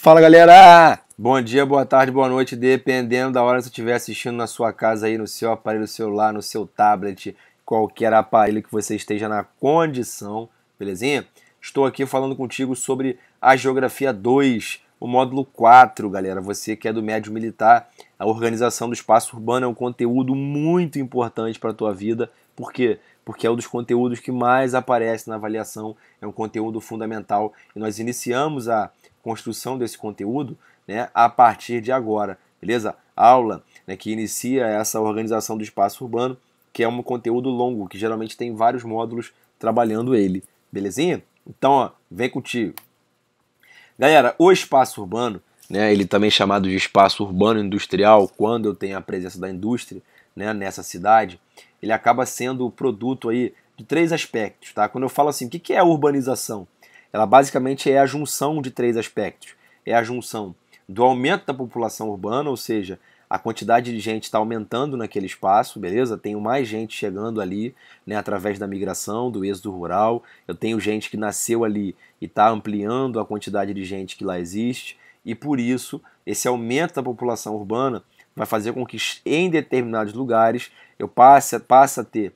Fala, galera! Bom dia, boa tarde, boa noite, dependendo da hora que você estiver assistindo na sua casa aí, no seu aparelho celular, no seu tablet, qualquer aparelho que você esteja na condição, belezinha? Estou aqui falando contigo sobre a Geografia 2, o módulo 4, galera. Você que é do médio militar, a organização do espaço urbano é um conteúdo muito importante para a tua vida. Por quê? Porque é um dos conteúdos que mais aparece na avaliação, é um conteúdo fundamental e nós iniciamos a construção desse conteúdo, né, a partir de agora, beleza? Aula, né, que inicia essa organização do espaço urbano, que é um conteúdo longo, que geralmente tem vários módulos trabalhando ele, belezinha? Então, ó, vem contigo. Galera, o espaço urbano, né, ele também chamado de espaço urbano industrial, quando eu tenho a presença da indústria, né, nessa cidade, ele acaba sendo o produto aí de três aspectos, tá? Quando eu falo assim, o que é a urbanização? Ela basicamente é a junção de três aspectos. É a junção do aumento da população urbana, ou seja, a quantidade de gente está aumentando naquele espaço, beleza? Tenho mais gente chegando ali, né, através da migração, do êxodo rural. Eu tenho gente que nasceu ali e está ampliando a quantidade de gente que lá existe. E por isso, esse aumento da população urbana vai fazer com que em determinados lugares eu passe a ter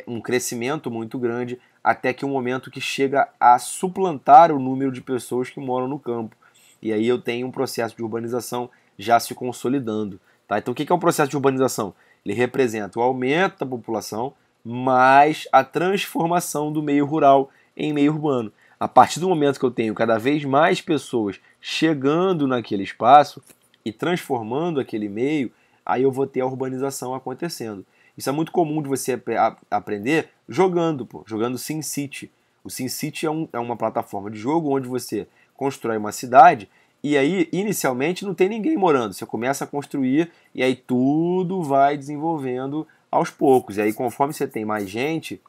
um crescimento muito grande, até que um momento que chega a suplantar o número de pessoas que moram no campo. E aí eu tenho um processo de urbanização já se consolidando. Tá? Então o que é um processo de urbanização? Ele representa o aumento da população mais a transformação do meio rural em meio urbano. A partir do momento que eu tenho cada vez mais pessoas chegando naquele espaço e transformando aquele meio, aí eu vou ter a urbanização acontecendo. Isso é muito comum de você aprender jogando, jogando SimCity. O SimCity é uma plataforma de jogo onde você constrói uma cidade e aí, inicialmente, não tem ninguém morando. Você começa a construir e aí tudo vai desenvolvendo aos poucos. E aí, conforme você tem mais gente,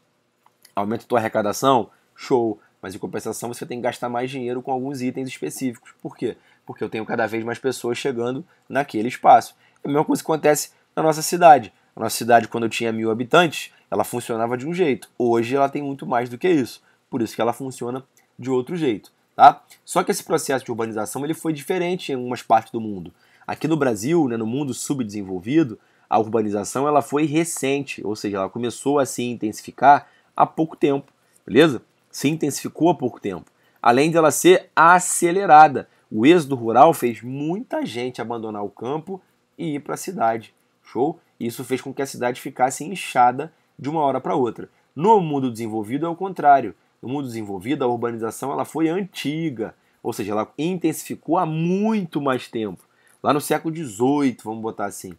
aumenta a tua arrecadação, show. Mas, em compensação, você tem que gastar mais dinheiro com alguns itens específicos. Por quê? Porque eu tenho cada vez mais pessoas chegando naquele espaço. É a mesma coisa que acontece na nossa cidade. A nossa cidade, quando eu tinha 1000 habitantes, ela funcionava de um jeito. Hoje ela tem muito mais do que isso. Por isso que ela funciona de outro jeito. Tá? Só que esse processo de urbanização ele foi diferente em algumas partes do mundo. Aqui no Brasil, né, no mundo subdesenvolvido, a urbanização ela foi recente, ou seja, ela começou a se intensificar há pouco tempo, beleza? Se intensificou há pouco tempo. Além de ela ser acelerada. O êxodo rural fez muita gente abandonar o campo e ir para a cidade. Show? Isso fez com que a cidade ficasse inchada de uma hora para outra. No mundo desenvolvido é o contrário. No mundo desenvolvido, a urbanização ela foi antiga, ou seja, ela intensificou há muito mais tempo. Lá no século XVIII, vamos botar assim.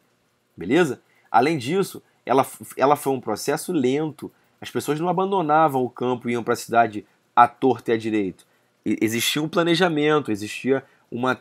Beleza? Além disso, ela foi um processo lento. As pessoas não abandonavam o campo e iam para a cidade à torta e à direito. Existia um planejamento, existia uma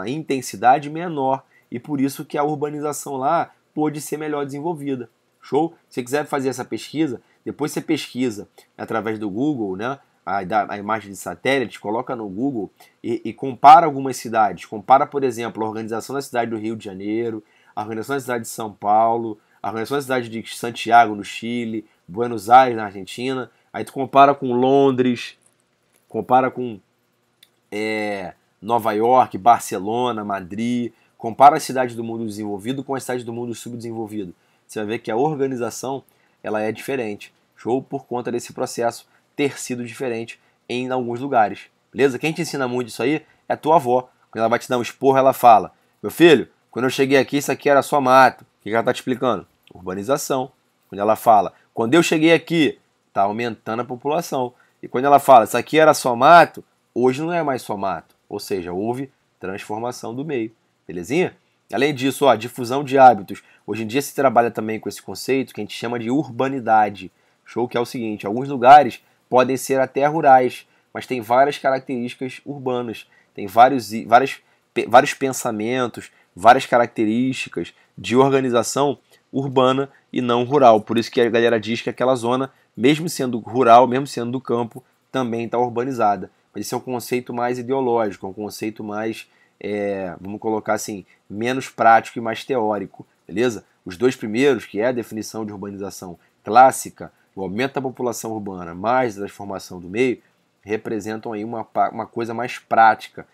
intensidade menor. E por isso que a urbanização lá pôde ser melhor desenvolvida. Show? Se você quiser fazer essa pesquisa, depois você pesquisa através do Google, né? A imagem de satélite, coloca no Google e compara algumas cidades. Compara, por exemplo, a organização da cidade do Rio de Janeiro, a organização da cidade de São Paulo, a organização da cidade de Santiago, no Chile, Buenos Aires, na Argentina. Aí tu compara com Londres, compara com Nova York, Barcelona, Madrid. Compara as cidades do mundo desenvolvido com as cidades do mundo subdesenvolvido. Você vai ver que a organização ela é diferente. Show? Por conta desse processo ter sido diferente em alguns lugares. Beleza? Quem te ensina muito isso aí é a tua avó. Quando ela vai te dar um esporro, ela fala: meu filho, quando eu cheguei aqui, isso aqui era só mato. O que ela está te explicando? Urbanização. Quando ela fala: quando eu cheguei aqui, está aumentando a população. E quando ela fala: isso aqui era só mato, hoje não é mais só mato. Ou seja, houve transformação do meio. Belezinha? Além disso, ó, difusão de hábitos. Hoje em dia se trabalha também com esse conceito que a gente chama de urbanidade. Show, que é o seguinte: alguns lugares podem ser até rurais, mas tem várias características urbanas. Tem vários pensamentos, várias características de organização urbana e não rural. Por isso que a galera diz que aquela zona, mesmo sendo rural, mesmo sendo do campo, também está urbanizada. Mas esse é um conceito mais ideológico, é um conceito mais, vamos colocar assim, menos prático e mais teórico, beleza? Os dois primeiros, que é a definição de urbanização clássica, o aumento da população urbana mais a transformação do meio, representam aí uma coisa mais prática,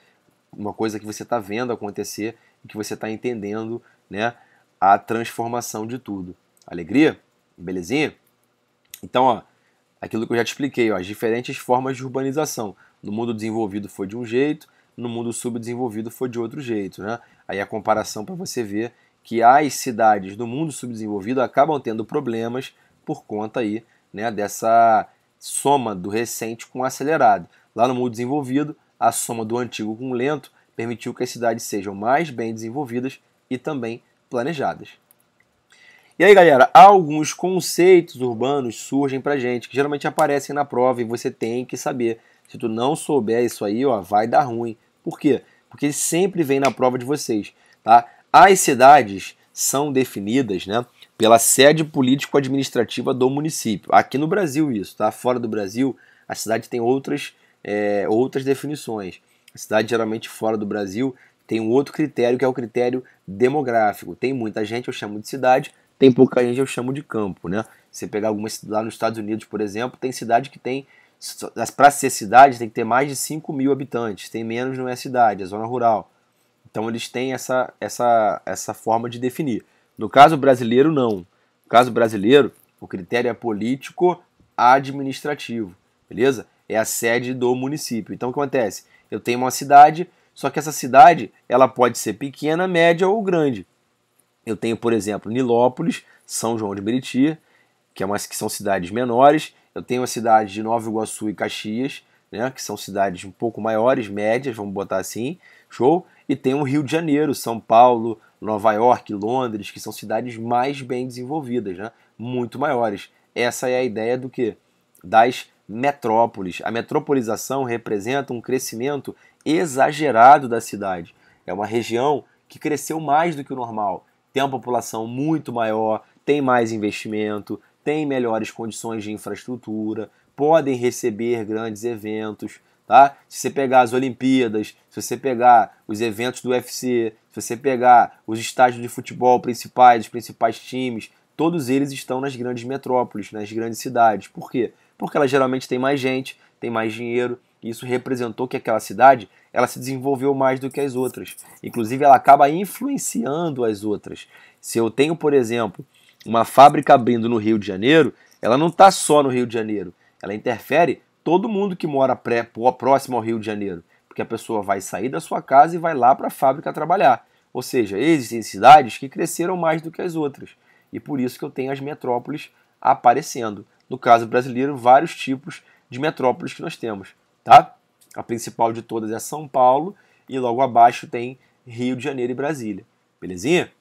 uma coisa que você está vendo acontecer e que você está entendendo, né, a transformação de tudo. Alegria? Belezinha? Então, ó, aquilo que eu já te expliquei, ó, as diferentes formas de urbanização. No mundo desenvolvido foi de um jeito, no mundo subdesenvolvido foi de outro jeito, né? Aí a comparação para você ver que as cidades do mundo subdesenvolvido acabam tendo problemas por conta aí, né, dessa soma do recente com o acelerado. Lá no mundo desenvolvido, a soma do antigo com o lento permitiu que as cidades sejam mais bem desenvolvidas e também planejadas. E aí, galera, alguns conceitos urbanos surgem pra gente, que geralmente aparecem na prova e você tem que saber. Se tu não souber isso aí, ó, vai dar ruim. Por quê? Porque ele sempre vem na prova de vocês, tá? As cidades são definidas, né, pela sede político-administrativa do município. Aqui no Brasil isso, tá? Fora do Brasil, a cidade tem outras definições. A cidade, geralmente, fora do Brasil, tem um outro critério, que é o critério demográfico. Tem muita gente, eu chamo de cidade, tem pouca gente, eu chamo de campo, né? Você pegar algumas lá nos Estados Unidos, por exemplo, tem cidade que tem, para ser cidade, tem que ter mais de 5 mil habitantes, tem menos não é cidade, é zona rural. Então eles têm essa forma de definir. No caso brasileiro, não. No caso brasileiro, o critério é político-administrativo, beleza? É a sede do município. Então o que acontece? Eu tenho uma cidade, só que essa cidade ela pode ser pequena, média ou grande. Eu tenho, por exemplo, Nilópolis, São João de Meriti, que são cidades menores. Eu tenho a cidade de Nova Iguaçu e Caxias, né, que são cidades um pouco maiores, médias, vamos botar assim, show? E tem o Rio de Janeiro, São Paulo, Nova York, Londres, que são cidades mais bem desenvolvidas, né, muito maiores. Essa é a ideia do quê? Das metrópoles. A metropolização representa um crescimento exagerado da cidade. É uma região que cresceu mais do que o normal. Tem uma população muito maior, tem mais investimento, tem melhores condições de infraestrutura, podem receber grandes eventos, tá? Se você pegar as Olimpíadas, se você pegar os eventos do UFC, se você pegar os estádios de futebol principais, os principais times, todos eles estão nas grandes metrópoles, nas grandes cidades. Por quê? Porque elas geralmente têm mais gente, têm mais dinheiro, e isso representou que aquela cidade ela se desenvolveu mais do que as outras. Inclusive, ela acaba influenciando as outras. Se eu tenho, por exemplo, uma fábrica abrindo no Rio de Janeiro, ela não está só no Rio de Janeiro. Ela interfere todo mundo que mora próximo ao Rio de Janeiro. Porque a pessoa vai sair da sua casa e vai lá para a fábrica trabalhar. Ou seja, existem cidades que cresceram mais do que as outras. E por isso que eu tenho as metrópoles aparecendo. No caso brasileiro, vários tipos de metrópoles que nós temos, tá? A principal de todas é São Paulo e logo abaixo tem Rio de Janeiro e Brasília. Belezinha?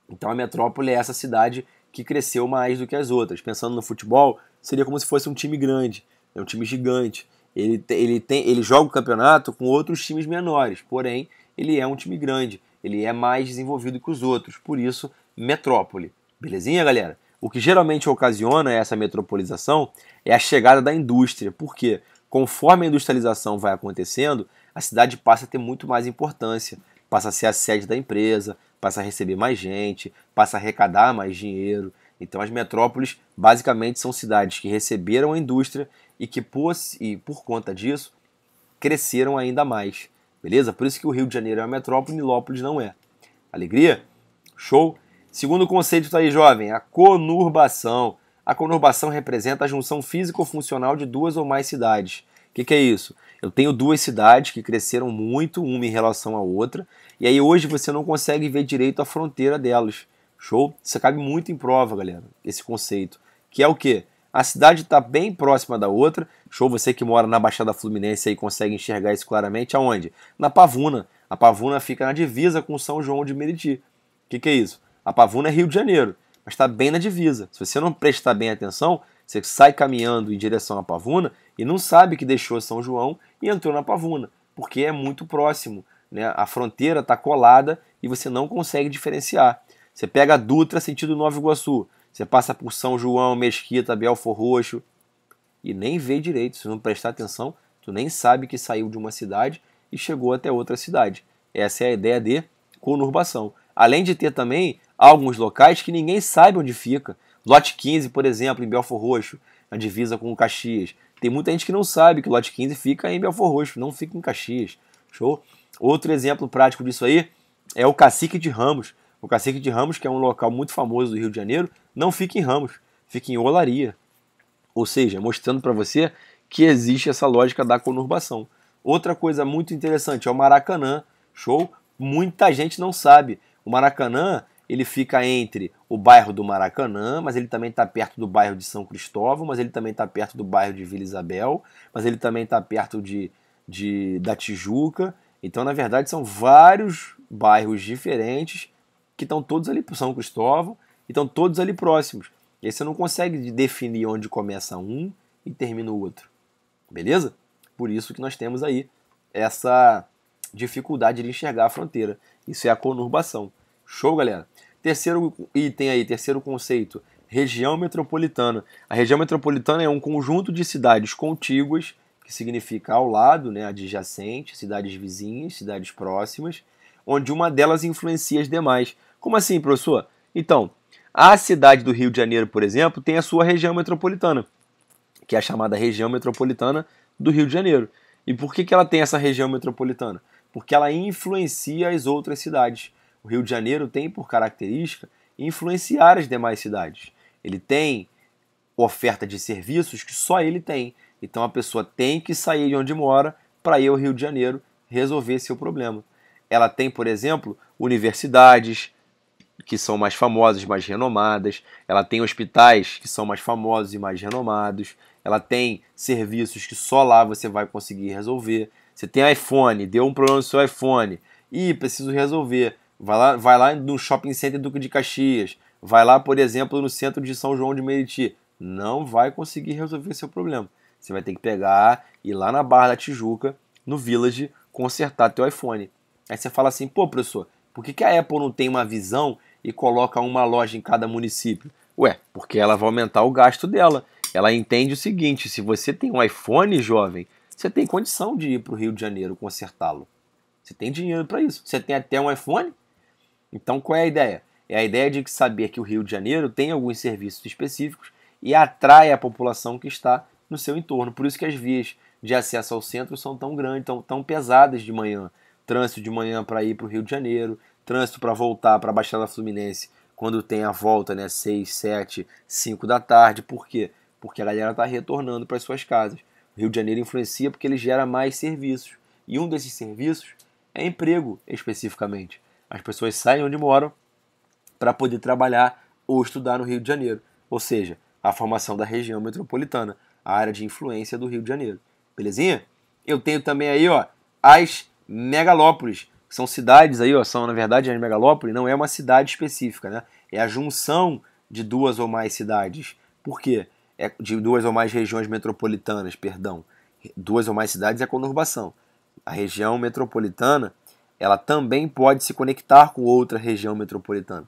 Então a metrópole é essa cidade que cresceu mais do que as outras. Pensando no futebol, seria como se fosse um time grande, um time gigante. Ele joga o campeonato com outros times menores, porém ele é um time grande, ele é mais desenvolvido que os outros, por isso metrópole. Belezinha, galera? O que geralmente ocasiona essa metropolização é a chegada da indústria. Por quê? Conforme a industrialização vai acontecendo, a cidade passa a ter muito mais importância, passa a ser a sede da empresa, passa a receber mais gente, passa a arrecadar mais dinheiro. Então as metrópoles basicamente são cidades que receberam a indústria e que por conta disso cresceram ainda mais. Beleza? Por isso que o Rio de Janeiro é uma metrópole e Nilópolis não é. Alegria? Show? Segundo conceito tá aí, jovem, a conurbação. A conurbação representa a junção físico-funcional de duas ou mais cidades. O que é isso? Eu tenho duas cidades que cresceram muito, uma em relação à outra, e aí hoje você não consegue ver direito a fronteira delas. Show? Isso cabe muito em prova, galera, esse conceito. Que é o quê? A cidade está bem próxima da outra. Show, você que mora na Baixada Fluminense aí consegue enxergar isso claramente. Aonde? Na Pavuna. A Pavuna fica na divisa com São João de Meriti. O que é isso? A Pavuna é Rio de Janeiro, mas está bem na divisa. Se você não prestar bem atenção, você sai caminhando em direção à Pavuna e não sabe que deixou São João e entrou na Pavuna, porque é muito próximo, né? A fronteira está colada e você não consegue diferenciar. Você pega a Dutra sentido Nova Iguaçu, você passa por São João, Mesquita, Belfor Roxo e nem vê direito. Se não prestar atenção, tu nem sabe que saiu de uma cidade e chegou até outra cidade. Essa é a ideia de conurbação. Além de ter também alguns locais que ninguém sabe onde fica. Lote 15, por exemplo, em Belfor Roxo, na divisa com o Caxias. Tem muita gente que não sabe que o lote 15 fica em Belford Roxo, não fica em Caxias. Show? Outro exemplo prático disso aí é o Cacique de Ramos. O Cacique de Ramos, que é um local muito famoso do Rio de Janeiro, não fica em Ramos, fica em Olaria. Ou seja, mostrando para você que existe essa lógica da conurbação. Outra coisa muito interessante é o Maracanã. Show? Muita gente não sabe. O Maracanã, ele fica entre o bairro do Maracanã, mas ele também está perto do bairro de São Cristóvão, mas ele também está perto do bairro de Vila Isabel, mas ele também está perto da Tijuca. Então, na verdade, são vários bairros diferentes que estão todos ali para São Cristóvão e estão todos ali próximos. E aí você não consegue definir onde começa um e termina o outro. Beleza? Por isso que nós temos aí essa dificuldade de enxergar a fronteira. Isso é a conurbação. Show, galera? Terceiro item aí, terceiro conceito, região metropolitana. A região metropolitana é um conjunto de cidades contíguas, que significa ao lado, né, adjacente, cidades vizinhas, cidades próximas, onde uma delas influencia as demais. Como assim, professor? Então, a cidade do Rio de Janeiro, por exemplo, tem a sua região metropolitana, que é a chamada região metropolitana do Rio de Janeiro. E por que ela tem essa região metropolitana? Porque ela influencia as outras cidades. O Rio de Janeiro tem por característica influenciar as demais cidades. Ele tem oferta de serviços que só ele tem. Então a pessoa tem que sair de onde mora para ir ao Rio de Janeiro resolver seu problema. Ela tem, por exemplo, universidades que são mais famosas, mais renomadas. Ela tem hospitais que são mais famosos e mais renomados. Ela tem serviços que só lá você vai conseguir resolver. Você tem iPhone, deu um problema no seu iPhone. Ih, preciso resolver. Vai lá no Shopping Center Duque de Caxias. Vai lá, por exemplo, no centro de São João de Meriti. Não vai conseguir resolver seu problema. Você vai ter que pegar, ir lá na Barra da Tijuca, no Village, consertar teu iPhone. Aí você fala assim, pô, professor, por que a Apple não tem uma visão e coloca uma loja em cada município? Ué, porque ela vai aumentar o gasto dela. Ela entende o seguinte, se você tem um iPhone, jovem, você tem condição de ir para o Rio de Janeiro consertá-lo. Você tem dinheiro para isso. Você tem até um iPhone? Então qual é a ideia? É a ideia de saber que o Rio de Janeiro tem alguns serviços específicos e atrai a população que está no seu entorno. Por isso que as vias de acesso ao centro são tão grandes, tão pesadas de manhã. Trânsito de manhã para ir para o Rio de Janeiro, trânsito para voltar para a Baixada Fluminense quando tem a volta, né, 6, 7, 5 da tarde. Por quê? Porque a galera está retornando para as suas casas. O Rio de Janeiro influencia porque ele gera mais serviços. E um desses serviços é emprego, especificamente. As pessoas saem onde moram para poder trabalhar ou estudar no Rio de Janeiro. Ou seja, a formação da região metropolitana, a área de influência do Rio de Janeiro. Belezinha? Eu tenho também aí, ó, as megalópolis. São cidades aí, ó, são na verdade a megalópole não é uma cidade específica, né? É a junção de duas ou mais cidades. Por quê? É de duas ou mais regiões metropolitanas, perdão. Duas ou mais cidades é conurbação. A região metropolitana, ela também pode se conectar com outra região metropolitana.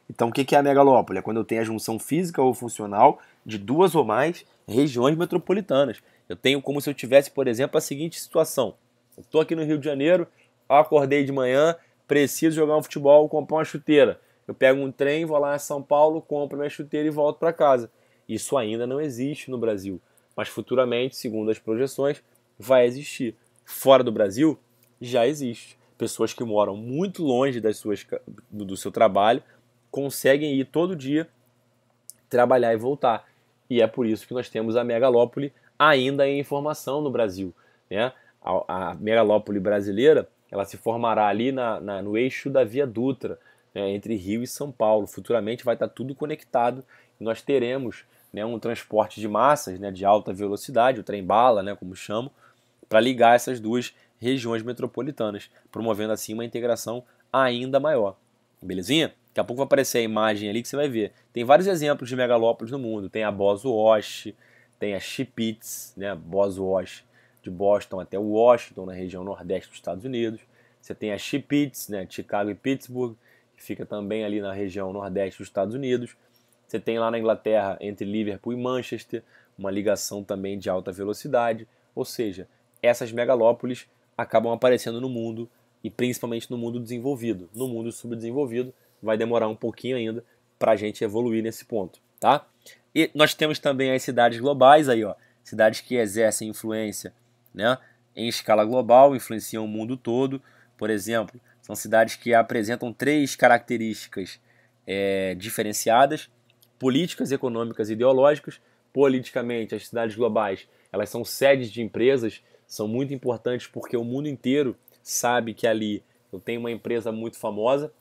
Então, o que é a megalópole? É quando eu tenho a junção física ou funcional de duas ou mais regiões metropolitanas. Eu tenho como se eu tivesse, por exemplo, a seguinte situação. Eu estou aqui no Rio de Janeiro, acordei de manhã, preciso jogar um futebol, comprar uma chuteira. Eu pego um trem, vou lá em São Paulo, compro minha chuteira e volto para casa. Isso ainda não existe no Brasil, mas futuramente, segundo as projeções, vai existir. Fora do Brasil, já existe. Pessoas que moram muito longe do seu trabalho conseguem ir todo dia trabalhar e voltar. E é por isso que nós temos a megalópole ainda em formação no Brasil, né? A megalópole brasileira, ela se formará ali no eixo da Via Dutra, né, entre Rio e São Paulo. Futuramente vai estar tudo conectado e nós teremos, né, um transporte de massas, né, de alta velocidade, o trem-bala, né, como chamam, para ligar essas duas regiões metropolitanas, promovendo assim uma integração ainda maior. Belezinha? Daqui a pouco vai aparecer a imagem ali que você vai ver. Tem vários exemplos de megalópolis no mundo. Tem a Boswash, tem a Sheepits, né, Boswash, de Boston até Washington, na região nordeste dos Estados Unidos. Você tem a Sheepits, né, Chicago e Pittsburgh, que fica também ali na região nordeste dos Estados Unidos. Você tem lá na Inglaterra, entre Liverpool e Manchester, uma ligação também de alta velocidade. Ou seja, essas megalópolis acabam aparecendo no mundo e principalmente no mundo desenvolvido. No mundo subdesenvolvido vai demorar um pouquinho ainda para a gente evoluir nesse ponto, tá? E nós temos também as cidades globais aí, ó. cidades que exercem influência, né, em escala global, influenciam o mundo todo. Por exemplo, são cidades que apresentam 3 características diferenciadas: políticas, econômicas e ideológicas. Politicamente, as cidades globais, elas são sedes de empresas, são muito importantes porque o mundo inteiro sabe que ali eu tenho uma empresa muito famosa,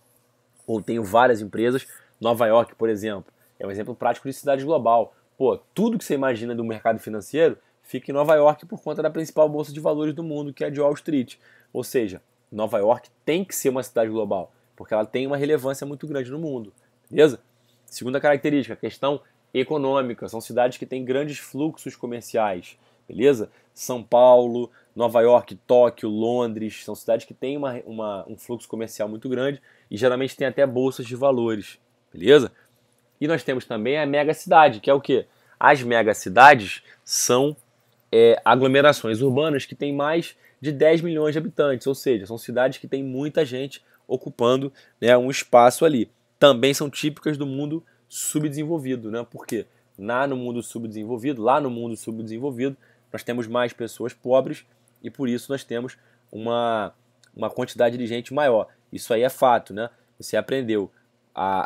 ou tenho várias empresas. Nova York, por exemplo, é um exemplo prático de cidade global. Pô, tudo que você imagina do mercado financeiro fica em Nova York por conta da principal bolsa de valores do mundo, que é a de Wall Street. Ou seja, Nova York tem que ser uma cidade global, porque ela tem uma relevância muito grande no mundo, beleza? Segunda característica, a questão econômica. São cidades que têm grandes fluxos comerciais, beleza? São Paulo, Nova York, Tóquio, Londres, são cidades que têm um fluxo comercial muito grande e geralmente tem até bolsas de valores, beleza? E nós temos também a megacidade, que é o quê? As megacidades são aglomerações urbanas que têm mais de 10 milhões de habitantes, ou seja, são cidades que têm muita gente ocupando, né, um espaço ali. Também são típicas do mundo subdesenvolvido, né? Porque lá no mundo subdesenvolvido, nós temos mais pessoas pobres e por isso nós temos uma quantidade de gente maior. Isso aí é fato, né? Você aprendeu.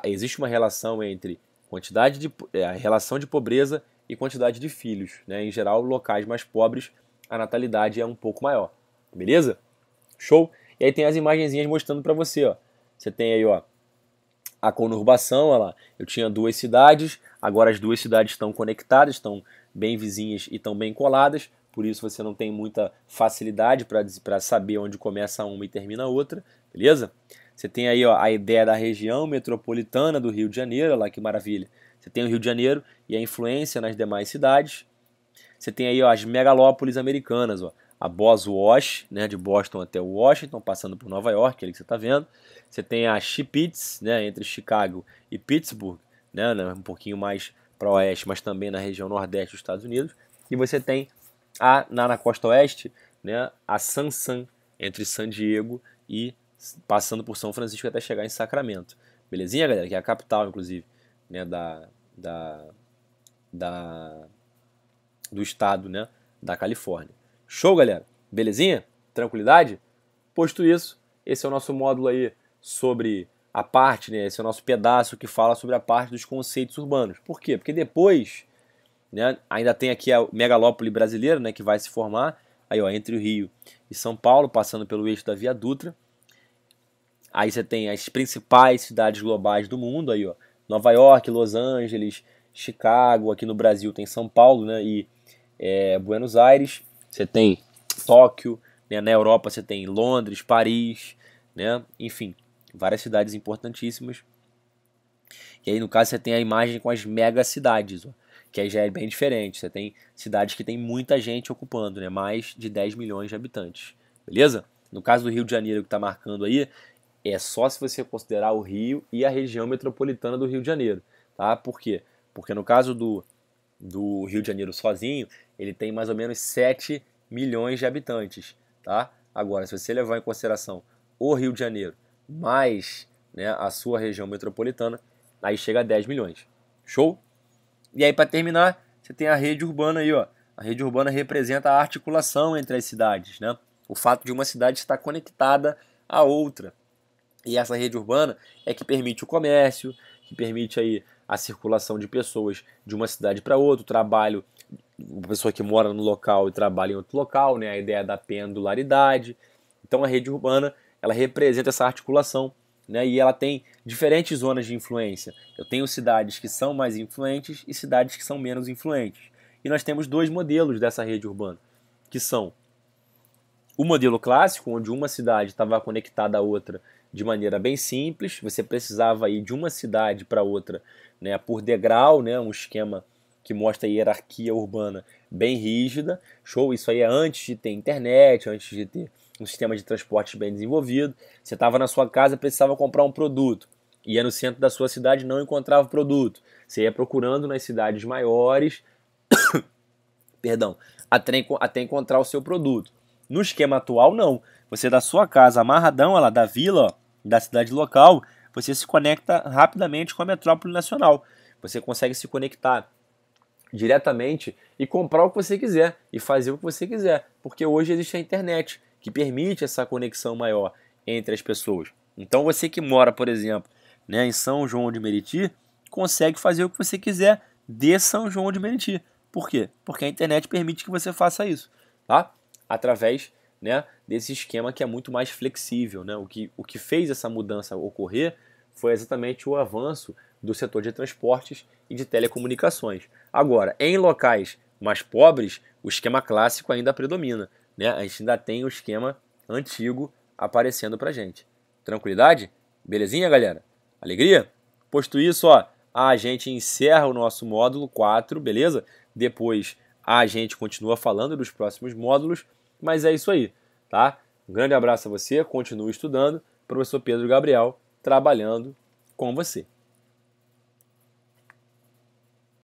Existe uma relação entre a relação de pobreza e quantidade de filhos, né? Em geral, locais mais pobres, a natalidade é um pouco maior. Beleza? Show? E aí tem as imagenzinhas mostrando para você, ó. Você tem aí, ó, a conurbação, olha lá. Eu tinha 2 cidades, agora as 2 cidades estão conectadas, estão bem vizinhas e estão bem coladas, por isso você não tem muita facilidade para saber onde começa uma e termina a outra, beleza? Você tem aí, ó, a ideia da região metropolitana do Rio de Janeiro, olha lá que maravilha. Você tem o Rio de Janeiro e a influência nas demais cidades. Você tem aí, ó, as megalópolis americanas, ó. A Boswash, né, de Boston até Washington, passando por Nova York, ali que você está vendo. Você tem a Sheepits, né, entre Chicago e Pittsburgh, né, um pouquinho mais para o oeste, mas também na região nordeste dos Estados Unidos. E você tem na costa oeste, né, a San, entre San Diego e passando por São Francisco até chegar em Sacramento. Belezinha, galera? Que é a capital, inclusive, né, do estado, né, da Califórnia. Show, galera? Belezinha? Tranquilidade? Posto isso, esse é o nosso módulo aí sobre a parte, né, esse é o nosso pedaço que fala sobre a parte dos conceitos urbanos. Por quê? Porque depois, né, ainda tem aqui a megalópole brasileira, né, que vai se formar aí, ó, entre o Rio e São Paulo, passando pelo eixo da Via Dutra. Aí você tem as principais cidades globais do mundo, aí, ó, Nova York, Los Angeles, Chicago, aqui no Brasil tem São Paulo, né, e Buenos Aires. Você tem Tóquio, né, na Europa você tem Londres, Paris, né, enfim, várias cidades importantíssimas. E aí no caso você tem a imagem com as megacidades, ó, que aí já é bem diferente. Você tem cidades que tem muita gente ocupando, né, mais de 10 milhões de habitantes, beleza? No caso do Rio de Janeiro que está marcando aí, é só se você considerar o Rio e a região metropolitana do Rio de Janeiro, tá? Por quê? Porque no caso do Rio de Janeiro sozinho, ele tem mais ou menos 7 milhões de habitantes, tá? Agora, se você levar em consideração o Rio de Janeiro mais, né, a sua região metropolitana, aí chega a 10 milhões. Show? E aí, para terminar, você tem a rede urbana aí, ó. A rede urbana representa a articulação entre as cidades, né? O fato de uma cidade estar conectada à outra. E essa rede urbana é que permite o comércio, que permite aí a circulação de pessoas de uma cidade para outra, o trabalho, uma pessoa que mora no local e trabalha em outro local, né? A ideia da pendularidade. Então a rede urbana, ela representa essa articulação, né? E ela tem diferentes zonas de influência. Eu tenho cidades que são mais influentes e cidades que são menos influentes. E nós temos 2 modelos dessa rede urbana, que são o modelo clássico, onde uma cidade estava conectada à outra de maneira bem simples, você precisava ir de uma cidade para outra, né, por degrau, né, um esquema que mostra a hierarquia urbana bem rígida. Show, isso aí é antes de ter internet, antes de ter um sistema de transporte bem desenvolvido. Você estava na sua casa, precisava comprar um produto, ia no centro da sua cidade, não encontrava o produto. Você ia procurando nas cidades maiores, perdão, até encontrar o seu produto. No esquema atual, não. Você da sua casa, amarradão, lá da vila, ó, da cidade local, você se conecta rapidamente com a metrópole nacional. Você consegue se conectar diretamente e comprar o que você quiser e fazer o que você quiser, porque hoje existe a internet que permite essa conexão maior entre as pessoas. Então você que mora, por exemplo, né, em São João de Meriti, consegue fazer o que você quiser de São João de Meriti. Por quê? Porque a internet permite que você faça isso, tá? Através, né, desse esquema que é muito mais flexível, né? O que fez essa mudança ocorrer foi exatamente o avanço do setor de transportes e de telecomunicações. Agora, em locais mais pobres, o esquema clássico ainda predomina, né? A gente ainda tem o esquema antigo aparecendo pra gente. Tranquilidade? Belezinha, galera? Alegria? Posto isso, ó, a gente encerra o nosso módulo 4, beleza? Depois a gente continua falando dos próximos módulos, mas é isso aí, tá? Um grande abraço a você, continue estudando. Professor Pedro Gabriel, trabalhando com você.